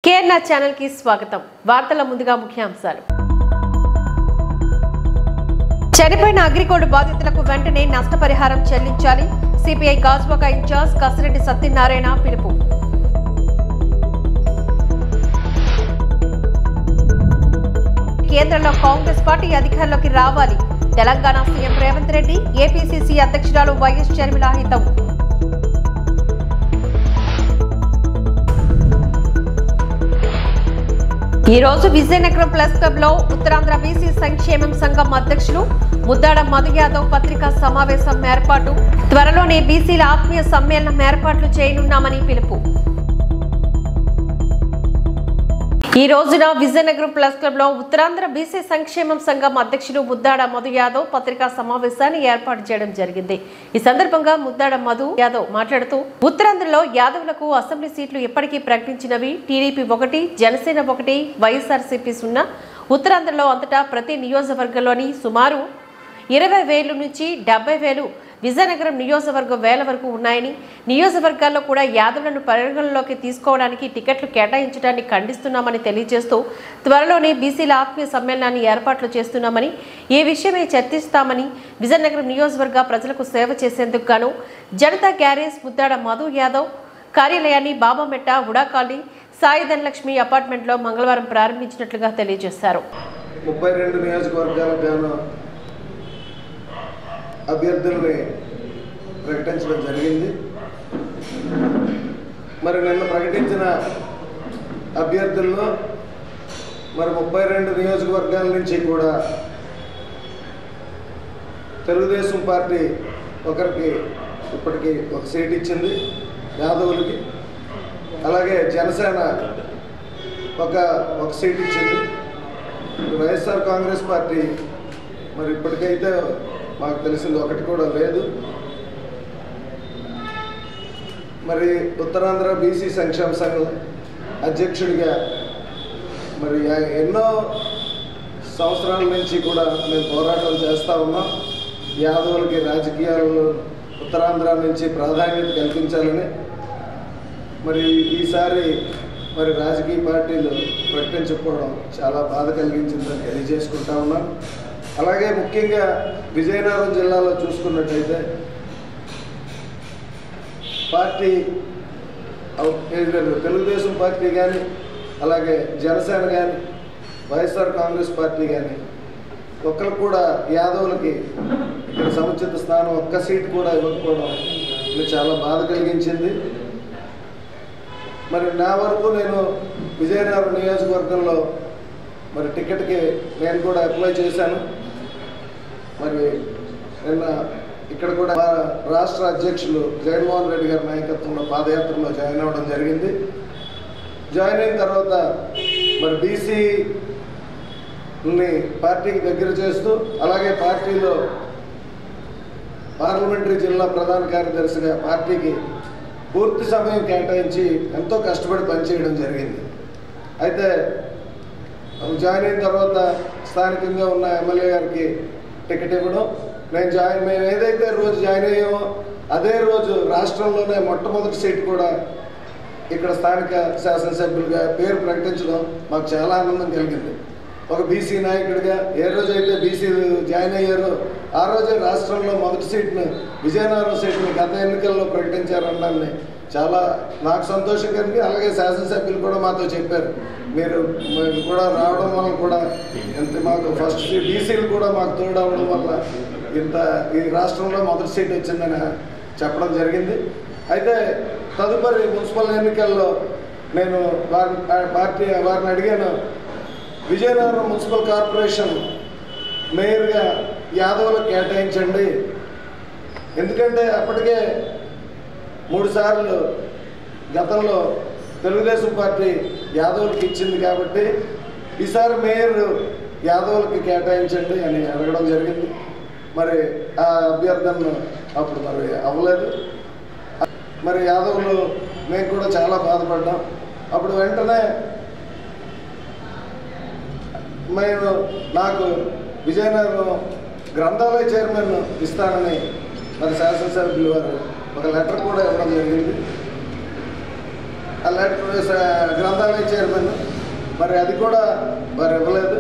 Kerala channel కి స్వాగతం. వార్తల ముందుగా ముఖ్యాంశాలు. చనిపోయిన అగ్రిగోల్డ్ బాధితులకు వెంటనే నష్టపరిహారం చెల్లించాలి. సిపిఐ గాజువాక ఇన్ఛార్జ్ కసిరెడ్డి సత్యనారాయణ పిలుపు. కేంద్రంలో కాంగ్రెస్ పార్టీ అధికారంలోకి రావాలి. తెలంగాణ సీఎం రేవంత్ రెడ్డి, ఏపీసీసీ అధ్యక్షురాలు వైఎస్ షర్మిల హితం. ఈ రోజు విజయనగరం ప్లస్ క్లబ్ లో ఉత్తరాంధ్ర బీసీ సంక్షేమం సంఘం అధ్యక్షులు ముద్దాడ మధు యాదవ్ పత్రికా సమావేశం ఏర్పాటు. త్వరలోనే బీసీల ఆత్మీయ సమ్మేళనం ఏర్పాట్లు చేయనున్నామని పిలుపు. ఈ రోజున విజయనగరం ప్లస్ క్లబ్ లో ఉత్తరాంధ్ర బీసీ సంక్షేమం సంఘం అధ్యక్షులు ముద్దాడ మధు యాదవ్ పత్రికా సమావేశాన్ని ఏర్పాటు చేయడం జరిగింది. ఈ సందర్భంగా ముద్దాడ మధు యాదవ్ మాట్లాడుతూ, ఉత్తరాంధ్రలో యాదవులకు అసెంబ్లీ సీట్లు ఇప్పటికీ ప్రకటించినవి టీడీపీ 1, జనసేన 1, వైఎస్ఆర్సీపీ 0. ఉత్తరాంధ్రలో అంతటా ప్రతి నియోజకవర్గంలోని సుమారు 20,000 నుంచి 70,000 విజయనగరం నియోజకవర్గం వేల వరకు ఉన్నాయని, నియోజకవర్గాల్లో కూడా యాదవులను పరిగణనలోకి తీసుకోవడానికి టికెట్లు కేటాయించడాన్ని ఖండిస్తున్నామని తెలియజేస్తూ, త్వరలోనే బీసీల ఆత్మీయ సమ్మేళనాన్ని ఏర్పాట్లు చేస్తున్నామని, ఈ విషయమై చర్చిస్తామని, విజయనగరం నియోజకవర్గ ప్రజలకు సేవ చేసేందుకు గాను జనతా గ్యారేజ్ ముద్దాడ మధు యాదవ్ కార్యాలయాన్ని బాబామెట్ట ఉడాకాలి సాయి ధనలక్ష్మి అపార్ట్మెంట్లో మంగళవారం ప్రారంభించినట్లుగా తెలియజేశారు. 32 నియోజకవర్గాలకు గాను అభ్యర్థుల్ని ప్రకటించడం జరిగింది. మరి నిన్న ప్రకటించిన అభ్యర్థుల్లో మరి 32 నియోజకవర్గాల నుంచి కూడా తెలుగుదేశం పార్టీ ఒకరికి ఇప్పటికీ ఒక సీట్ ఇచ్చింది యాదవులకి, అలాగే జనసేన ఒక సీట్ ఇచ్చింది. వైఎస్ఆర్ కాంగ్రెస్ పార్టీ మరి ఇప్పటికైతే మాకు తెలిసింది ఒకటి కూడా లేదు. మరి ఉత్తరాంధ్ర బీసీ సంక్షేమ సంఘం అధ్యక్షుడిగా మరి ఎన్నో సంవత్సరాల నుంచి కూడా మేము పోరాటం చేస్తూ ఉన్నాం. యాదవులకి రాజకీయాలలో ఉత్తరాంధ్ర నుంచి ప్రాధాన్యత కల్పించాలని మరి ఈసారి మరి రాజకీయ పార్టీలు ప్రకటించకపోవడం చాలా బాధ కలిగించిందని తెలియజేసుకుంటా ఉన్నాం. అలాగే ముఖ్యంగా విజయనగరం జిల్లాలో చూసుకున్నట్టయితే పార్టీ తెలుగుదేశం పార్టీ కానీ, అలాగే జనసేన కానీ, వైఎస్ఆర్ కాంగ్రెస్ పార్టీ కానీ ఒక్కరు కూడా యాదవులకి ఇక్కడ సముచిత స్థానం ఒక్క సీట్ కూడా ఇవ్వకపోవడం ఇది చాలా బాధ కలిగించింది. మరి నా వరకు నేను విజయనగరం నియోజకవర్గంలో మరి టికెట్కి నేను కూడా అప్లై చేశాను. మరి నిన్న ఇక్కడ కూడా రాష్ట్ర అధ్యక్షులు జగన్మోహన్ రెడ్డి గారి నాయకత్వంలో పాదయాత్రలో జాయిన్ అవ్వడం జరిగింది. జాయిన్ అయిన తర్వాత మరి బీసీని పార్టీకి దగ్గర చేస్తూ, అలాగే పార్టీలో పార్లమెంటరీ జిల్లా ప్రధాన కార్యదర్శిగా పార్టీకి పూర్తి సమయం కేటాయించి ఎంతో కష్టపడి పనిచేయడం జరిగింది. అయితే జాయిన్ అయిన తర్వాత స్థానికంగా ఉన్న ఎమ్మెల్యే గారికి టికెట్ ఇవ్వడం, మేము ఏదైతే రోజు జాయిన్ అయ్యామో అదే రోజు రాష్ట్రంలోనే మొట్టమొదటి సీట్ కూడా ఇక్కడ స్థానిక శాసనసభ్యులుగా పేరు ప్రకటించడం మాకు చాలా ఆనందం కలిగింది. ఒక బీసీ నాయకుడిగా ఏ రోజైతే బీసీలు జాయిన్ అయ్యారో ఆ రోజే రాష్ట్రంలో మొదటి సీట్ను విజయనగరం సీట్ని గత ఎన్నికల్లో ప్రకటించారనడాన్ని చాలా నాకు సంతోషం కలిగి, అలాగే శాసనసభ్యులు కూడా మాతో చెప్పారు, మీరు కూడా రావడం వల్ల కూడా ఎంత మాకు ఫస్ట్ బీసీలు కూడా మాకు తోడవడం వల్ల ఈ రాష్ట్రంలో మొదటి సీట్ వచ్చిందని చెప్పడం జరిగింది. అయితే తదుపరి మున్సిపల్ ఎన్నికల్లో నేను వారిని అడిగాను, విజయనగరం మున్సిపల్ కార్పొరేషన్ మేయర్గా యాదవులకు కేటాయించండి, ఎందుకంటే అప్పటికే 3 సార్లు గతంలో తెలుగుదేశం పార్టీ యాదవులకి ఇచ్చింది కాబట్టి ఈసారి మేయర్ యాదవులకి కేటాయించండి అని అడగడం జరిగింది. మరి ఆ అభ్యర్థన అప్పుడు మరి అవ్వలేదు. మరి యాదవులు మేము కూడా చాలా బాధపడ్డాం. అప్పుడు వెంటనే నాకు విజయనగరం గ్రంథాలయ చైర్మన్ ఇస్తానని మరి శాసనసభ్యులు వారు ఒక లెటర్ కూడా ఇవ్వడం జరిగింది. గ్రంథాలయ చైర్మన్, మరి అది కూడా మరి ఇవ్వలేదు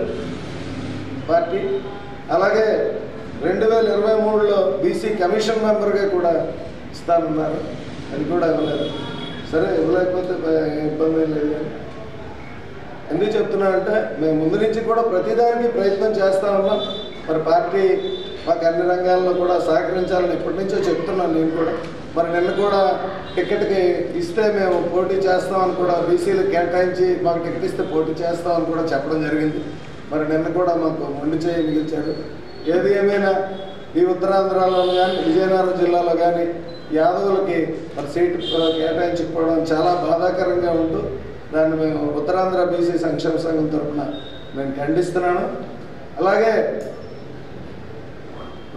పార్టీ. అలాగే 2023లో బీసీ కమిషన్ మెంబర్గా కూడా ఇస్తానన్నారు, అది కూడా ఇవ్వలేదు. సరే ఇవ్వలేకపోతే ఇబ్బంది లేదు. కానీ ఎందుకు చెప్తున్నానంటే మేము ముందు నుంచి కూడా ప్రతిదానికి ప్రయత్నం చేస్తూ ఉన్నాం. మరి పార్టీ మాకు అన్ని రంగాల్లో కూడా సహకరించాలని ఎప్పటి నుంచో చెప్తున్నాను నేను కూడా. మరి నిన్న కూడా టికెట్కి ఇస్తే మేము పోటీ చేస్తామని కూడా బీసీలు కేటాయించి మాకు టికెట్ ఇస్తే పోటీ చేస్తామని కూడా చెప్పడం జరిగింది. మరి నిన్న కూడా మాకు మొండి చేయి మిగిల్చారు. ఏది ఏమైనా ఈ ఉత్తరాంధ్రలో కానీ విజయనగరం జిల్లాలో కానీ యాదవులకి మరి సీటు కేటాయించకపోవడం చాలా బాధాకరంగా ఉంటూ దాన్ని మేము ఉత్తరాంధ్ర బీసీ సంక్షేమ సంఘం తరఫున నేను ఖండిస్తున్నాను. అలాగే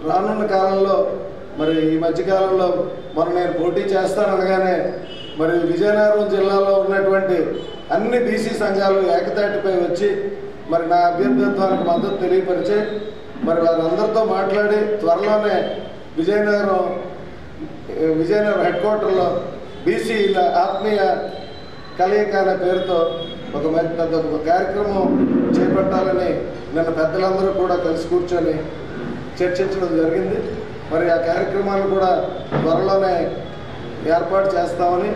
రానున్న కాలంలో మరి ఈ మధ్యకాలంలో మరి నేను పోటీ చేస్తాననగానే మరి విజయనగరం జిల్లాలో ఉన్నటువంటి అన్ని బీసీ సంఘాలు ఏకతాటిపై వచ్చి మరి నా అభ్యర్థిత్వానికి మద్దతు తెలియపరిచి మరి వారందరితో మాట్లాడి త్వరలోనే విజయనగరం హెడ్ క్వార్టర్లో బీసీల ఆత్మీయ కలయిక అనే పేరుతో ఒక పెద్ద కార్యక్రమం చేపట్టాలని నిన్న పెద్దలందరూ కూడా కలిసి కూర్చొని చర్చించడం జరిగింది. మరి ఆ కార్యక్రమాన్ని కూడా త్వరలోనే ఏర్పాటు చేస్తామని,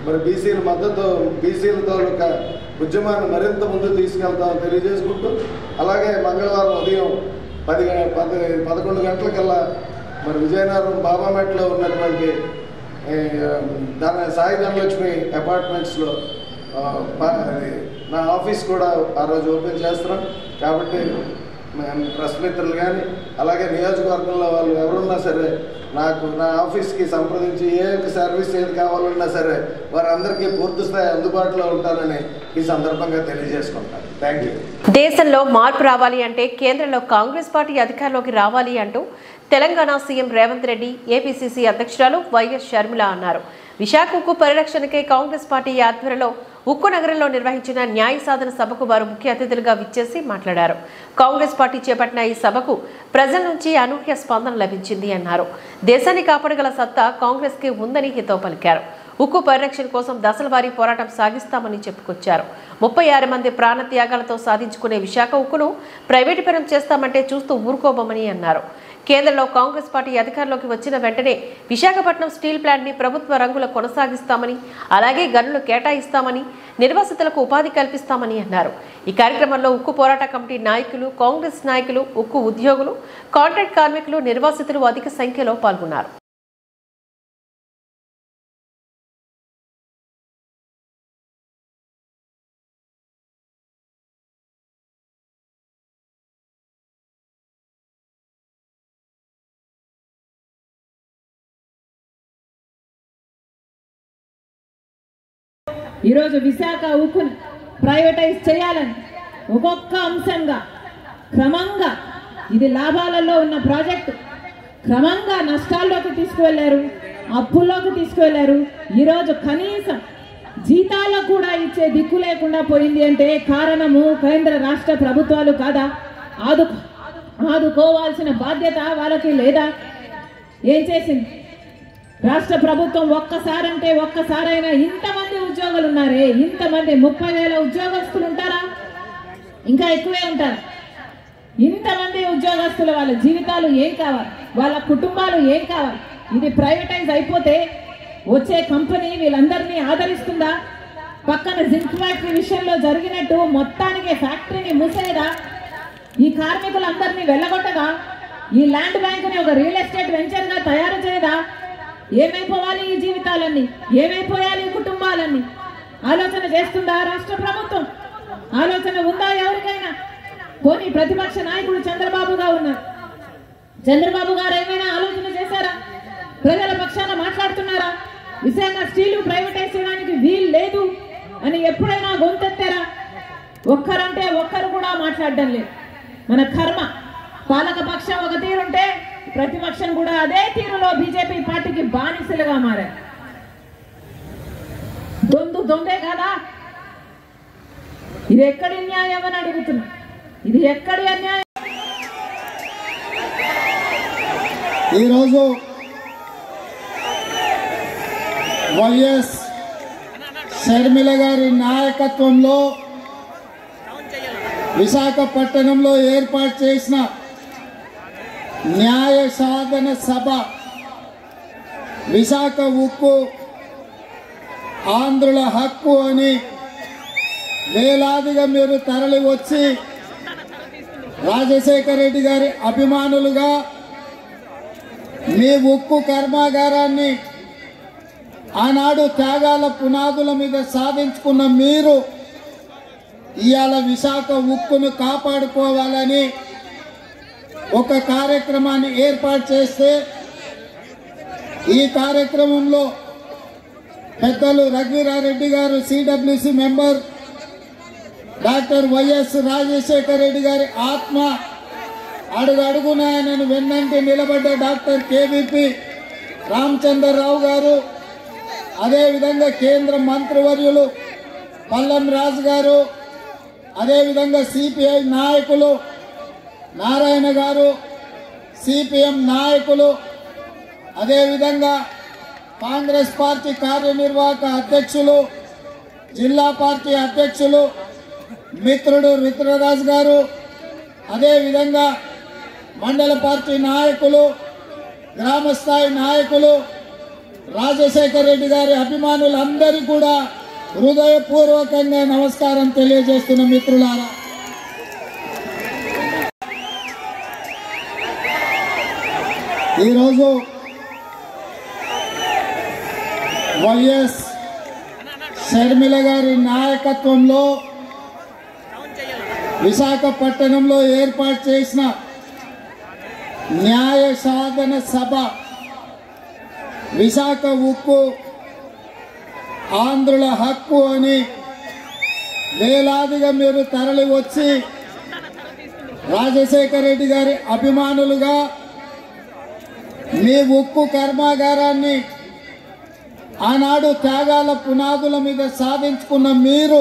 మరి బీసీల మద్దతు బీసీలతో ఒక ఉద్యమాన్ని మరింత ముందు తీసుకెళ్తామని తెలియజేసుకుంటూ, అలాగే మంగళవారం ఉదయం 11 గంటలకల్లా మరి విజయనగరం బాబామెట్లో ఉన్నటువంటి సాయి ధనలక్ష్మి అపార్ట్మెంట్స్లో నా ఆఫీస్ కూడా ఆ రోజు ఓపెన్ చేస్తున్నాం. కాబట్టి ప్రెస్ మిత్రులు కానీ అలాగే నియోజకవర్గంలో వాళ్ళు ఎవరున్నా సరే నాకు నా ఆఫీస్కి సంప్రదించి ఏ సర్వీస్ ఏది కావాలన్నా సరే వారందరికీ పూర్తి స్థాయి అందుబాటులో ఉంటానని ఈ సందర్భంగా తెలియజేసుకుంటాను. Thank you. దేశంలో మార్పు రావాలి అంటే కేంద్రంలో కాంగ్రెస్ పార్టీ అధికారంలోకి రావాలి అంటూ తెలంగాణ సీఎం రేవంత్ రెడ్డి, ఏపీసీసీ అధ్యక్షురాలు వైఎస్ షర్మిల అన్నారు. విశాఖ ఉక్కు పరిరక్షణకై కాంగ్రెస్ పార్టీ ఆధ్వర్యంలో ఉక్కు నగరంలో నిర్వహించిన న్యాయ సాధన సభకు వారు ముఖ్య అతిథులుగా విచ్చేసి మాట్లాడారు. కాంగ్రెస్ పార్టీ చేపట్టిన ఈ సభకు ప్రజల నుంచి అనూహ్య స్పందన లభించింది అన్నారు. దేశాన్ని కాపాడగల సత్తా కాంగ్రెస్ కి ఉందని హితవు పలికారు. ఉక్కు పరిరక్షణ కోసం దశలవారీ పోరాటం సాగిస్తామని చెప్పుకొచ్చారు. 36 మంది ప్రాణ త్యాగాలతో సాధించుకునే విశాఖ ఉక్కును ప్రైవేటీకరణ చేస్తామంటే చూస్తూ ఊరుకోబోమని అన్నారు. కేంద్రంలో కాంగ్రెస్ పార్టీ అధికారంలోకి వచ్చిన వెంటనే విశాఖపట్నం స్టీల్ ప్లాంట్ ని ప్రభుత్వ రంగుల కొనసాగిస్తామని, అలాగే గనులు కేటాయిస్తామని, నిర్వాసితులకు ఉపాధి కల్పిస్తామని అన్నారు. ఈ కార్యక్రమంలో ఉక్కు పోరాట కమిటీ నాయకులు, కాంగ్రెస్ నాయకులు, ఉక్కు ఉద్యోగులు, కాంట్రాక్ట్ కార్మికులు, నిర్వాసితులు అధిక సంఖ్యలో పాల్గొన్నారు. ఈరోజు విశాఖ ఉక్కును ప్రైవేటైజ్ చేయాలని ఒక్కొక్క అంశంగా క్రమంగా ఇది లాభాలలో ఉన్న ప్రాజెక్టు క్రమంగా నష్టాల్లోకి తీసుకువెళ్లారు, అప్పుల్లోకి తీసుకువెళ్లారు. ఈరోజు కనీసం జీతాలకు కూడా ఇచ్చే దిక్కు లేకుండా పోయింది అంటే కారణము కేంద్ర రాష్ట్ర ప్రభుత్వాలు కాదా? ఆదుకోవాల్సిన బాధ్యత వాళ్ళకి లేదా? ఏం చేసింది రాష్ట్ర ప్రభుత్వం? ఒక్కసారంటే ఒక్కసారైనా ఇంతమంది ఉద్యోగులు ఉన్నారే, ఇంతమంది 30,000 ఉద్యోగస్తులు ఉంటారా? ఇంకా ఎక్కువే ఉంటారు. ఇంతమంది ఉద్యోగస్తుల వాళ్ళ జీవితాలు ఏం కావాలి, వాళ్ళ కుటుంబాలు ఏం కావాలి? ఇది ప్రైవేటైజ్ అయిపోతే వచ్చే కంపెనీ వీళ్ళందరినీ ఆదరిస్తుందా? పక్కన జింక్ ఫ్యాక్టరీ విషయంలో జరిగినట్టు మొత్తానికి ఫ్యాక్టరీని మూసేదా? ఈ కార్మికులందరినీ వెళ్ళగొట్టదా? ఈ ల్యాండ్ బ్యాంకుని ఒక రియల్ ఎస్టేట్ వెంచర్గా తయారు చేయదా? ఏమైపోవాలి ఈ జీవితాలన్నీ? ఏమైపోయాలి ఈ కుటుంబాలన్నీ? ఆలోచన చేస్తుందా రాష్ట్ర ప్రభుత్వం? ఆలోచన ఉందా ఎవరికైనా? పోనీ ప్రతిపక్ష నాయకుడు చంద్రబాబుగా ఉన్నారు. చంద్రబాబు గారు ఏమైనా ఆలోచన చేశారా? ప్రజల పక్షాన మాట్లాడుతున్నారా? విశాఖ స్టీల్ ప్రైవేటైజ్ చేయడానికి వీలు లేదు అని ఎప్పుడైనా గొంతెత్తారా? ఒక్కరంటే ఒక్కరు కూడా మాట్లాడడం లేదు. మన కర్మ. పాలక పక్షం ఒక తీరుంటే ప్రతిపక్షం కూడా అదే తీరులో బీజేపీ పార్టీకి బానిసలుగా మారారు. దొందే కాదా? ఇది ఎక్కడి న్యాయం అని అడుగుతున్నా. ఇది ఎక్కడి అన్యాయం? ఈరోజు వైఎస్ షర్మిల గారి నాయకత్వంలో విశాఖపట్నంలో ఏర్పాటు చేసిన న్యాయ సాధన సభ విశాఖ ఉక్కు ఆంధ్రుల హక్కు అని వేలాదిగా మీరు తరలి వచ్చి రాజశేఖర రెడ్డి గారి అభిమానులుగా మీ ఉక్కు కర్మాగారాన్ని ఆనాడు త్యాగాల పునాదుల మీద సాధించుకున్న మీరు ఇవాళ విశాఖ ఉక్కును కాపాడుకోవాలని ఒక కార్యక్రమాన్ని ఏర్పాటు చేస్తే ఈ కార్యక్రమంలో పెద్దలు రఘువీరారెడ్డి గారు CWC member, doctor YS Rajasekhara Reddy గారి ఆత్మ అడుగడుగున ఆయనను వెన్నంటి నిలబడ్డ డాక్టర్ కేవీపీ రామచంద్రరావు గారు, అదేవిధంగా కేంద్ర మంత్రివర్యులు పల్లం రాజు గారు, అదేవిధంగా సిపిఐ నాయకులు నారాయణ గారు, సిపిఎం నాయకులు, అదేవిధంగా కాంగ్రెస్ పార్టీ కార్యనిర్వాహక అధ్యక్షులు, జిల్లా పార్టీ అధ్యక్షులు మిత్రుడు రుద్రరాజు గారు, అదేవిధంగా మండల పార్టీ నాయకులు, గ్రామస్థాయి నాయకులు, రాజశేఖర రెడ్డి గారి అభిమానులందరికీ కూడా హృదయపూర్వకంగా నమస్కారం తెలియజేస్తున్న మిత్రులారా, ఈరోజు వైఎస్ షర్మిల గారి నాయకత్వంలో విశాఖపట్నంలో ఏర్పాటు చేసిన న్యాయ సాధన సభ విశాఖ ఉక్కు ఆంధ్రుల హక్కు అని వేలాదిగా మీరు తరలి వచ్చి రాజశేఖర రెడ్డి గారి అభిమానులుగా మీ ఉక్కు కర్మాగారాన్ని ఆనాడు త్యాగాల పునాదుల మీద సాధించుకున్న మీరు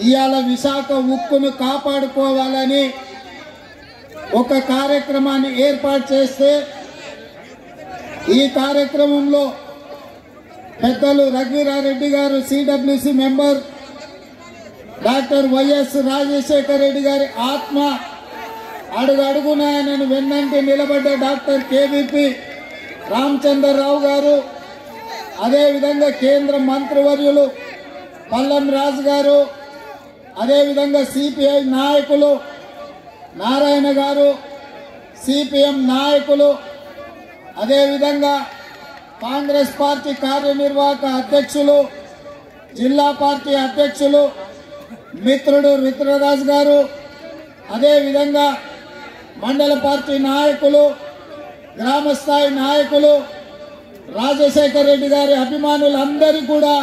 ఇవాళ విశాఖ ఉక్కును కాపాడుకోవాలని ఒక కార్యక్రమాన్ని ఏర్పాటు చేస్తే ఈ కార్యక్రమంలో పెద్దలు రఘువీరారెడ్డి గారు CWC member, doctor YS Rajasekhara Reddy గారి ఆత్మ అడుగడుగున ఆయనను వెన్నంటి నిలబడ్డ డాక్టర్ కేవీపీ రామచంద్రరావు గారు, అదేవిధంగా కేంద్ర మంత్రివర్యులు పల్లం రాజు గారు, అదేవిధంగా సిపిఐ నాయకులు నారాయణ గారు, సిపిఎం నాయకులు, అదేవిధంగా కాంగ్రెస్ పార్టీ కార్యనిర్వాహక అధ్యక్షులు, జిల్లా పార్టీ అధ్యక్షులు మిత్రుడు రుద్రరాజు గారు, అదేవిధంగా మండల పార్టీ నాయకులు, గ్రామస్థాయి నాయకులు, రాజశేఖర రెడ్డి గారి అభిమానులందరికీ కూడా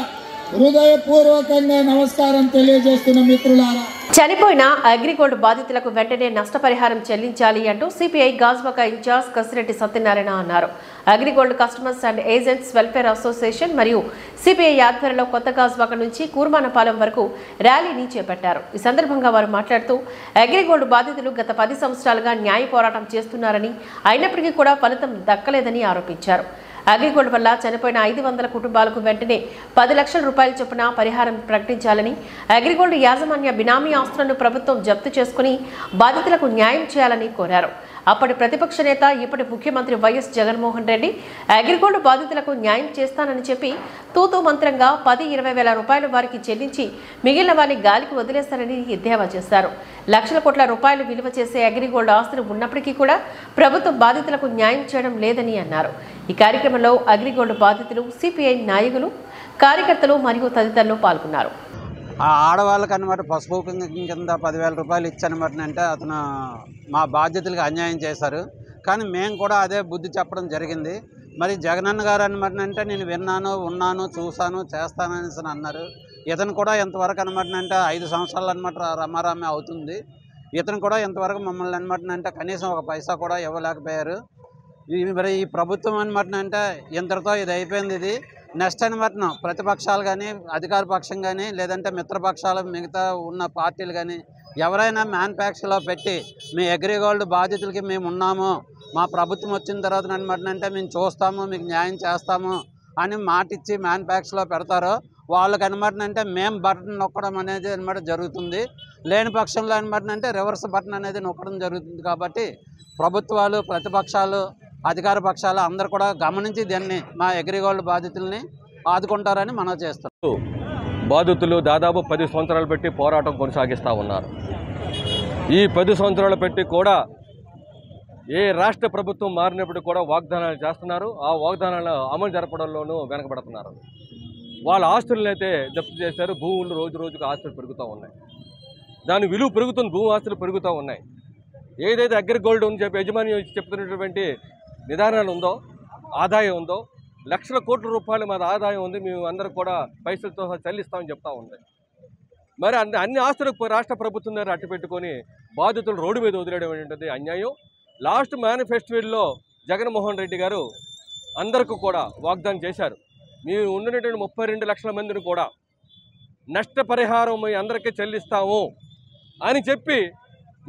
హృదయపూర్వకంగా నమస్కారం తెలియజేస్తున్న మిత్రులారా, చనిపోయిన అగ్రిగోల్డ్ బాధితులకు వెంటనే నష్టపరిహారం చెల్లించాలి అంటూ సిపిఐ గాజ్వాక ఇన్ఛార్జ్ కసిరెడ్డి సత్యనారాయణ అన్నారు. AgriGold customers and agents welfare association మరియు సిపిఐ ఆధ్వర్యంలో కొత్త గాజ్వాక నుంచి కూర్మానపాలెం వరకు ర్యాలీని చేపట్టారు. ఈ సందర్భంగా వారు మాట్లాడుతూ అగ్రిగోల్డ్ బాధితులు గత 10 సంవత్సరాలుగా న్యాయ పోరాటం చేస్తున్నారని, అయినప్పటికీ కూడా ఫలితం దక్కలేదని ఆరోపించారు. అగ్రిగోల్డ్ వల్ల చనిపోయిన 500 కుటుంబాలకు వెంటనే 10 లక్షల రూపాయల చొప్పున పరిహారం ప్రకటించాలని, అగ్రిగోల్డ్ యాజమాన్య బినామీ ఆస్తులను ప్రభుత్వం జప్తు చేసుకుని బాధితులకు న్యాయం చేయాలని కోరారు. అప్పటి ప్రతిపక్ష నేత, ఇప్పటి ముఖ్యమంత్రి వైఎస్ జగన్మోహన్ రెడ్డి అగ్రిగోల్డ్ బాధితులకు న్యాయం చేస్తానని చెప్పి తూతూ మంత్రంగా 10-20 వేల రూపాయలు వారికి చెల్లించి మిగిలిన వారిని గాలికి వదిలేస్తారని ఎద్దేవా చేశారు. లక్షల కోట్ల రూపాయలు విలువ చేసే అగ్రిగోల్డ్ ఆస్తులు ఉన్నప్పటికీ కూడా ప్రభుత్వం బాధితులకు న్యాయం చేయడం లేదని అన్నారు. ఈ కార్యక్రమంలో అగ్రిగోల్డ్ బాధితులు, సిపిఐ నాయకులు, కార్యకర్తలు మరియు తదితరులు పాల్గొన్నారు. ఆ ఆడవాళ్ళకి అన్నమాట పసుపు కింద 10,000 రూపాయలు ఇచ్చనమాట అంటే అతను మా బాధ్యతలకు అన్యాయం చేశారు. కానీ మేము కూడా అదే బుద్ధి చెప్పడం జరిగింది. మరి జగనన్న గారు అనమాట అంటే నేను విన్నాను, ఉన్నాను, చూశాను, చేస్తానని అన్నారు. ఇతను కూడా ఎంతవరకు అనమాట అంటే 5 సంవత్సరాలు అనమాట రమారామే అవుతుంది. ఇతను కూడా ఎంతవరకు మమ్మల్ని అనమాట అంటే కనీసం ఒక పైసా కూడా ఇవ్వలేకపోయారు. మరి ఈ ప్రభుత్వం అనమాట అంటే ఇంతటితో ఇది అయిపోయింది. ఇది నెక్స్ట్ అనమాట ప్రతిపక్షాలు కానీ, అధికార పక్షం కానీ, లేదంటే మిత్రపక్షాలు మిగతా ఉన్న పార్టీలు కానీ ఎవరైనా మ్యానుఫ్యాక్చర్లో పెట్టి మీ అగ్రిగోల్డ్ బాధితులకి మేము ఉన్నాము, మా ప్రభుత్వం వచ్చిన తర్వాత అనమాట అంటే మేము చూస్తాము, మీకు న్యాయం చేస్తాము అని మాట ఇచ్చి మ్యానుఫ్యాక్చర్లో పెడతారో వాళ్ళకి అనమాట మేము బటన్ నొక్కడం అనేది అనమాట జరుగుతుంది. లేని పక్షంలో అనమాట రివర్స్ బటన్ అనేది నొక్కడం జరుగుతుంది. కాబట్టి ప్రభుత్వాలు, ప్రతిపక్షాలు, అధికార పక్షాలు అందరూ కూడా గమనించి దీన్ని మా అగ్రిగోల్డ్ బాధితుల్ని ఆదుకుంటారని మనం చేస్తాం. బాధితులు దాదాపు 10 సంవత్సరాలు పెట్టి పోరాటం కొనసాగిస్తూ ఉన్నారు. ఈ 10 సంవత్సరాలు పెట్టి కూడా ఏ రాష్ట్ర ప్రభుత్వం మారినప్పుడు కూడా వాగ్దానాలు చేస్తున్నారు. ఆ వాగ్దానాలు అమలు జరపడంలోనూ వెనకబడుతున్నారు. వాళ్ళ ఆస్తులను అయితే జప్తు చేశారు. భూములు రోజు రోజుకు ఆస్తులు పెరుగుతూ ఉన్నాయి. దాని విలువ పెరుగుతుంది, భూమి ఆస్తులు పెరుగుతూ ఉన్నాయి. ఏదైతే అగ్రిగోల్డ్ అని చెప్పి యజమాని చెప్తున్నటువంటి నిదానాలు ఉందో, ఆదాయం ఉందో, లక్షల కోట్ల రూపాయలు మాది ఆదాయం ఉంది, మేము అందరూ కూడా పైసలతో చెల్లిస్తామని చెప్తా ఉంది. మరి అన్ని ఆస్తులకు రాష్ట్ర ప్రభుత్వం దగ్గర అట్టు పెట్టుకొని బాధితులు రోడ్డు మీద వదిలేయడం ఏంటంటే అన్యాయం. లాస్ట్ మేనిఫెస్టోలో జగన్మోహన్ రెడ్డి గారు అందరికీ కూడా వాగ్దానం చేశారు. మేము ఉన్నటువంటి 32 లక్షల మందిని కూడా నష్టపరిహారం మీ అందరికీ చెల్లిస్తాము అని చెప్పి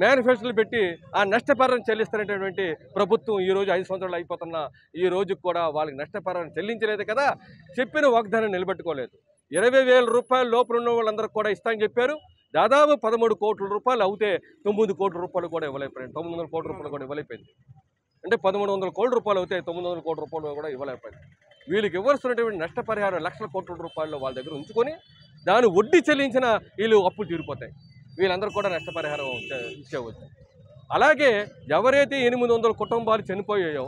మేనిఫెస్టోలు పెట్టి ఆ నష్టపరిహారం చెల్లిస్తున్నటువంటి ప్రభుత్వం ఈరోజు 5 సంవత్సరాలు అయిపోతున్న ఈ రోజుకి కూడా వాళ్ళకి నష్టపరిహారం చెల్లించలేదు కదా. చెప్పిన వాగ్దానం నిలబెట్టుకోలేదు. 20,000 రూపాయల లోపల ఉన్న వాళ్ళందరూ కూడా ఇస్తామని చెప్పారు. దాదాపు 13 కోట్ల రూపాయలు అవుతే 9 కోట్ల రూపాయలు కూడా ఇవ్వలేకపోయింది. 900 కోట్ల రూపాయలు కూడా ఇవ్వలేకపోయింది. అంటే 1300 కోట్ల రూపాయలు అవుతే 900 కోట్ల రూపాయలు కూడా ఇవ్వలేకపోయింది. వీళ్ళకి ఇవ్వాల్సినటువంటి నష్టపరిహారం లక్షల కోట్ల రూపాయలు వాళ్ళ దగ్గర ఉంచుకొని దాన్ని వడ్డీ చెల్లించిన వీళ్ళు అప్పులు తీరిపోతాయి. వీళ్ళందరూ కూడా నష్టపరిహారం ఇచ్చేవచ్చు. అలాగే ఎవరైతే 800 కుటుంబాలు చనిపోయాయో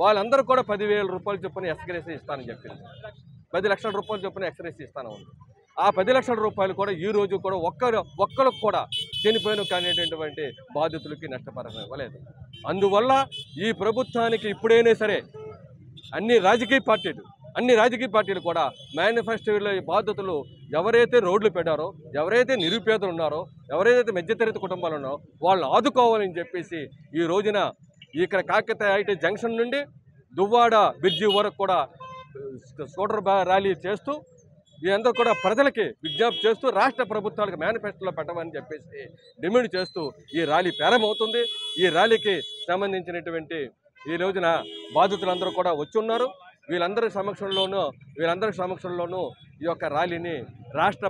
వాళ్ళందరూ కూడా 10,000 రూపాయలు చొప్పున ఎక్స్గ్రేస్ ఇస్తానని చెప్పింది. 10 లక్షల రూపాయలు చొప్పున ఎక్స్గ్రేస్ ఇస్తాను ఉంది. ఆ 10 లక్షల రూపాయలు కూడా ఈ రోజు కూడా ఒక్కరికి కూడా చనిపోయిన కానిటువంటి బాధితులకి నష్టపరిహారం ఇవ్వలేదు. అందువల్ల ఈ ప్రభుత్వానికి ఇప్పుడైనా సరే అన్ని రాజకీయ పార్టీలు కూడా మేనిఫెస్టోలో ఈ బాధితులు ఎవరైతే రోడ్లు పెట్టారో, ఎవరైతే నిరుపేదలు ఉన్నారో, ఎవరైతే మధ్యతరగతి కుటుంబాలు ఉన్నారో వాళ్ళని ఆదుకోవాలని చెప్పేసి ఈ రోజున ఇక్కడ కాకతీయ ఐటీ జంక్షన్ నుండి దువ్వాడ బ్రిడ్జి వరకు కూడా స్కూటర్ ర్యాలీ చేస్తూ వీరందరూ కూడా ప్రజలకి విజ్ఞప్తి చేస్తూ రాష్ట్ర ప్రభుత్వాలకు మేనిఫెస్టోలో పెట్టమని చెప్పేసి డిమాండ్ చేస్తూ ఈ ర్యాలీ ప్రారంభమవుతుంది. ఈ ర్యాలీకి సంబంధించినటువంటి ఈ రోజున బాధితులందరూ కూడా వచ్చి ఉన్నారు. వీళ్ళందరి సమక్షంలోనూ ఈ యొక్క ర్యాలీని రాష్ట్ర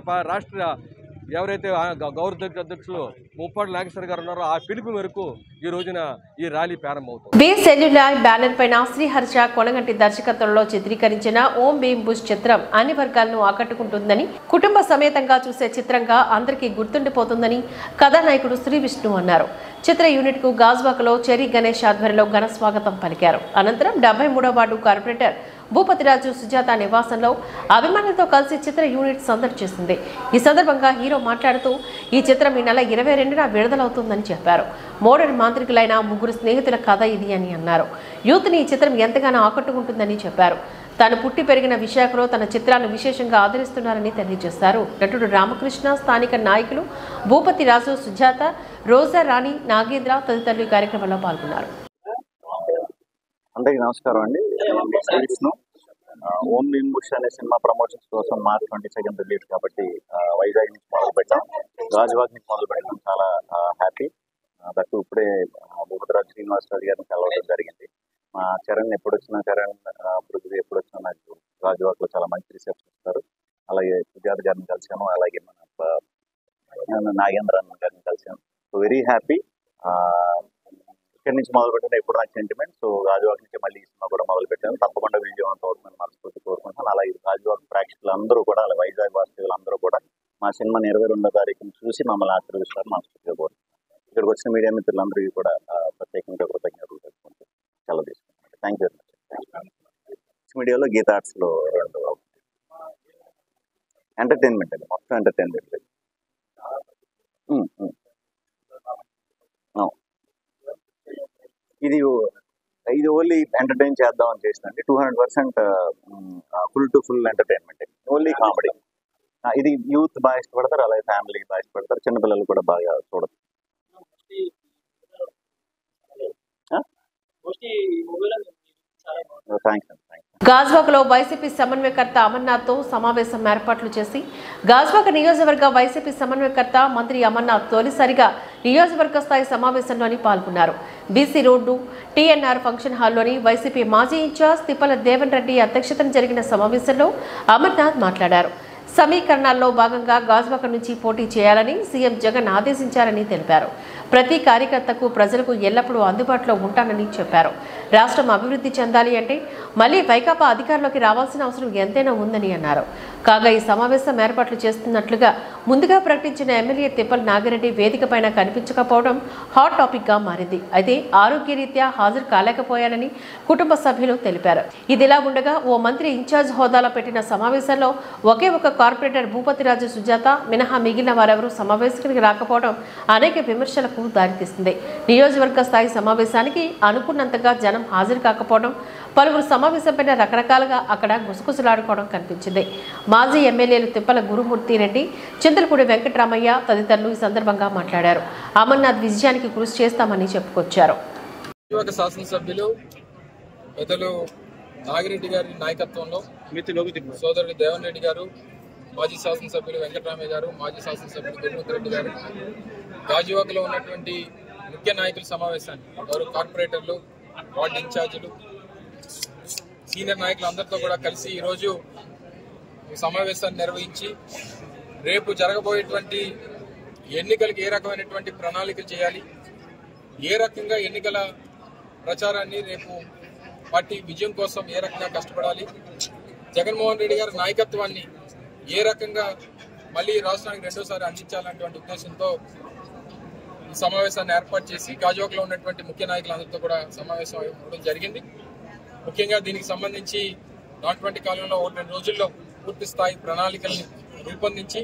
ఎవరైతే గౌరవ అధ్యక్షులు ముప్పాడు నాగేశ్వర గారు ఉన్నారో ఆ పిలుపు మేరకు ఈ రోజున ఈ ర్యాలీ ప్రారంభమవుతుంది. బి సెల్యులార్ బ్యానర్ పైన శ్రీహర్ష కొనగంటి దర్శకత్వంలో చిత్రీకరించిన ఓం భీమ్ బుష్ చిత్రం అన్ని వర్గాలను ఆకట్టుకుంటుందని, కుటుంబ సమేతంగా చూసే చిత్రంగా అందరికీ గుర్తుండిపోతుందని కథానాయకుడు శ్రీ విష్ణు అన్నారు. చిత్ర యూనిట్ కు గాజువాకలో చెరీ గణేష్ ఆధ్వర్యంలో ఘన స్వాగతం పలికారు. అనంతరం 73వ వార్డు కార్పొరేటర్ భూపతిరాజు సుజాత నివాసంలో అభిమానులతో కలిసి చిత్ర యూనిట్ సందడి చేసింది. ఈ సందర్భంగా హీరో మాట్లాడుతూ ఈ చిత్రం ఈ నెల 22న విడుదలవుతుందని చెప్పారు. మోడర్న్ మాంత్రికులైన 3 స్నేహితుల కథ ఇది అని అన్నారు. యూత్ ని ఈ చిత్రం ఎంతగానో ఆకట్టుకుంటుందని చెప్పారు. తాను పుట్టి పెరిగిన విశాఖలో తన చిత్రాలను విశేషంగా ఆదరిస్తున్నారని తెలియజేశారు. నటుడు రామకృష్ణ, స్థానిక నాయకులు భూపతిరాజు, సుజాత, రోజా రాణి, నాగేంద్ర తదితరులు కార్యక్రమంలో పాల్గొన్నారు. అందరికీ నమస్కారం అండి. విష్ణు. ఓం భీమ్ బుష్ అనే సినిమా ప్రమోషన్స్ కోసం మార్చ్ 22 రిలీజ్ కాబట్టి వైజాగ్ నుంచి మొదలు పెట్టాం, గాజువాక్ నుంచి మొదలు పెట్టాం. చాలా హ్యాపీ. దట్టు ఇప్పుడే భూపతిరాజు శ్రీనివాసరాజు గారిని కలవడం జరిగింది. మా చరణ్ ఎప్పుడు వచ్చినా పృథ్వీ ఎప్పుడు వచ్చినా నాకు గాజువాక్ లో చాలా మంచి రిసెప్షన్ ఇస్తారు. అలాగే సుజాత గారిని కలిసాను, అలాగే మన నాగేంద్ర గారిని కలిసాను. So very happy. ఇక్కడి నుంచి మొదలు పెట్టిన ఎప్పుడు నాకు సెంటిమెంట్. సో గాజువాక్ నుంచి మళ్ళీ ఈ సినిమా కూడా మొదలు పెట్టాను. తప్పకుండా విజయవంతం అవుతుందని మనస్ఫూర్తి కోరుకుంటాను. అలాగే గాజువాక్ ప్రేక్షకులు అందరూ కూడా, అలాగే వైజాగ్ వాస్తవులు అందరూ కూడా మా సినిమా 22వ తారీఖుని చూసి మమ్మల్ని ఆశీర్వదిస్తారు మనస్ఫూర్తిగా కోరుకుంటున్నాను. ఇక్కడికి వచ్చిన మీడియా మిత్రులందరికీ కూడా ప్రత్యేకంగా కృతజ్ఞతలు తెలుసుకుంటూ సెలవు తీసుకుంటాను. Thank you very much. మీడియాలో గీత ఆర్ట్స్ లో 2 ఎంటర్టైన్మెంట్ అండి, మొత్తం ఎంటర్టైన్మెంట్. ఇది ఓన్లీ ఎంటర్టైన్ చేద్దామని చేసిందండి. 200% full to full entertainment, only comedy. ఇది యూత్ బాగా ఇష్టపడతారు, అలాగే ఫ్యామిలీ బాగా ఇష్టపడతారు, చిన్నపిల్లలు కూడా బాగా చూడతారు. గాజువాక్ లో వైసీపీ సమన్వయకర్త అమర్నాథ్ తో సమావేశం ఏర్పాట్లు చేసి గాజువాక్ నియోజకవర్గ వైసీపీ సమన్వయకర్త మంత్రి అమర్నాథ్ తొలిసారిగా నియోజకవర్గ స్థాయి సమావేశంలోని పాల్గొన్నారు. బీసీ రోడ్డు టీఎన్ఆర్ ఫంక్షన్ హాల్లోని వైసీపీ మాజీ ఇన్ఛార్జ్ తిప్పల దేవన్ రెడ్డి అధ్యక్షతన జరిగిన సమావేశంలో అమర్నాథ్ మాట్లాడారు. సమీకరణాల్లో భాగంగా గాజువాక నుంచి పోటీ చేయాలని సీఎం జగన్ ఆదేశించారని తెలిపారు. ప్రతి కార్యకర్తకు ప్రజలకు ఎల్లప్పుడూ అందుబాటులో ఉంటానని చెప్పారు. రాష్ట్రం అభివృద్ధి చెందాలి అంటే మళ్లీ వైకాపా అధికారంలోకి రావాల్సిన అవసరం ఎంతైనా ఉందని అన్నారు. కాగా ఈ సమావేశం ఏర్పాట్లు చేస్తున్నట్లుగా ముందుగా ప్రకటించిన ఎమ్మెల్యే తిప్పల నాగిరెడ్డి వేదికపైన కనిపించకపోవడం హాట్ టాపిక్ గా మారింది. అయితే ఆరోగ్యరీత్యా హాజరు కాలేకపోయానని కుటుంబ సభ్యులు తెలిపారు. ఇదిలా ఉండగా ఓ మంత్రి ఇన్ఛార్జ్ హోదాలో పెట్టిన సమావేశంలో ఒకే ఒక కార్పొరేటర్ భూపతిరాజు సుజాత మినహా మిగిలిన వారెవరూ సమావేశానికి రాకపోవడం అనేక విమర్శలకు దారితీస్తుంది. నియోజకవర్గ స్థాయి సమావేశానికి అనుకున్నంతగా జనం హాజరు కాకపోవడం, పలువురు సమావేశంపైన రకరకాలుగా అక్కడ గుసగుసలాడుకోవడం కనిపించింది. మాజీ ఎమ్మెల్యేలు తిప్పల గురుమూర్తి రెడ్డి, చింతలపూడి వెంకటరామయ్య తదితరులు ఈ సందర్భంగా మాట్లాడారు. అమర్నాథ్ విజయానికి కృషి చేస్తామని చెప్పుకొచ్చారు. శాసనసభ్యులు పెద్దలు నాగిరెడ్డి గారి నాయకత్వంలో సోదరుడు దేవన్ రెడ్డి గారు, మాజీ శాసనసభ్యులు వెంకటరామయ్య గారు, మాజీ శాసనసభ్యులు గురుమూర్తి రెడ్డి గారు గాజువాకలో ఉన్నటువంటి ముఖ్య నాయకుల సమావేశాన్ని వారు కార్పొరేటర్లు, వార్డు ఇన్ఛార్జీలు, సీనియర్ నాయకులు అందరితో కూడా కలిసి ఈరోజు సమావేశాన్ని నిర్వహించి రేపు జరగబోయేటువంటి ఎన్నికలకు ఏ రకమైనటువంటి ప్రణాళికలు చేయాలి, ఏ రకంగా ఎన్నికల ప్రచారాన్ని రేపు పార్టీ విజయం కోసం ఏ రకంగా కష్టపడాలి, జగన్మోహన్ రెడ్డి గారి నాయకత్వాన్ని ఏ రకంగా మళ్ళీ రాష్ట్రానికి రెండోసారి అందించాలనేటువంటి ఉద్దేశంతో ఈ సమావేశాన్ని ఏర్పాటు చేసి గాజువాకలో ఉన్నటువంటి ముఖ్య నాయకులందరితో కూడా సమావేశం అవ్వడం జరిగింది. ముఖ్యంగా దీనికి సంబంధించి రానున్నటువంటి కాలంలో 2 రోజుల్లో పూర్తి స్థాయి ప్రణాళికల్ని రూపొందించి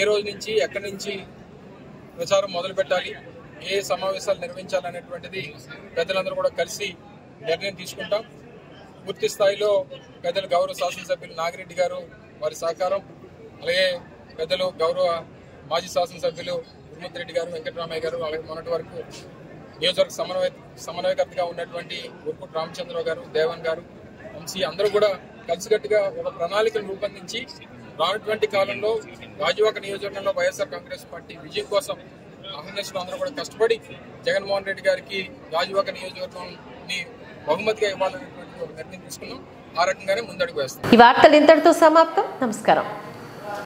ఏ రోజు నుంచి ఎక్కడి నుంచి ప్రచారం మొదలు పెట్టాలి, ఏ సమావేశాలు నిర్వహించాలనేటువంటిది పెద్దలందరూ కూడా కలిసి నిర్ణయం తీసుకుంటాం. పూర్తి స్థాయిలో పెద్దలు గౌరవ శాసనసభ్యులు నాగిరెడ్డి గారు వారి సహకారం, అలాగే పెద్దలు గౌరవ మాజీ శాసనసభ్యులు గురుమూర్తి రెడ్డి గారు, వెంకటరామయ్య గారు, అలాగే మొన్నటి వరకు నియోజకవర్గ సమన్వయకర్తగా ఉన్నటువంటి గురుకుటి రామచంద్రరావు గారు, దేవన్ గారు, వంశీ అందరూ కూడా కలిసికట్టుగా ఒక ప్రణాళికను రూపొందించి రానున్నటువంటి కాలంలో గాజువాక నియోజకవర్గంలో వైఎస్ఆర్ కాంగ్రెస్ పార్టీ విజయం కోసం అహర్నిశలు అందరూ కూడా కష్టపడి జగన్మోహన్ రెడ్డి గారికి గాజువాక నియోజకవర్గాన్ని బహుమతిగా ఇవ్వాలనేటువంటి నిర్ణయం తీసుకున్నాం. ఆ రకంగానే ముందడుగు వేస్తాం. ఈ వార్తలు ఇంతటితో సమాప్తం. నమస్కారం.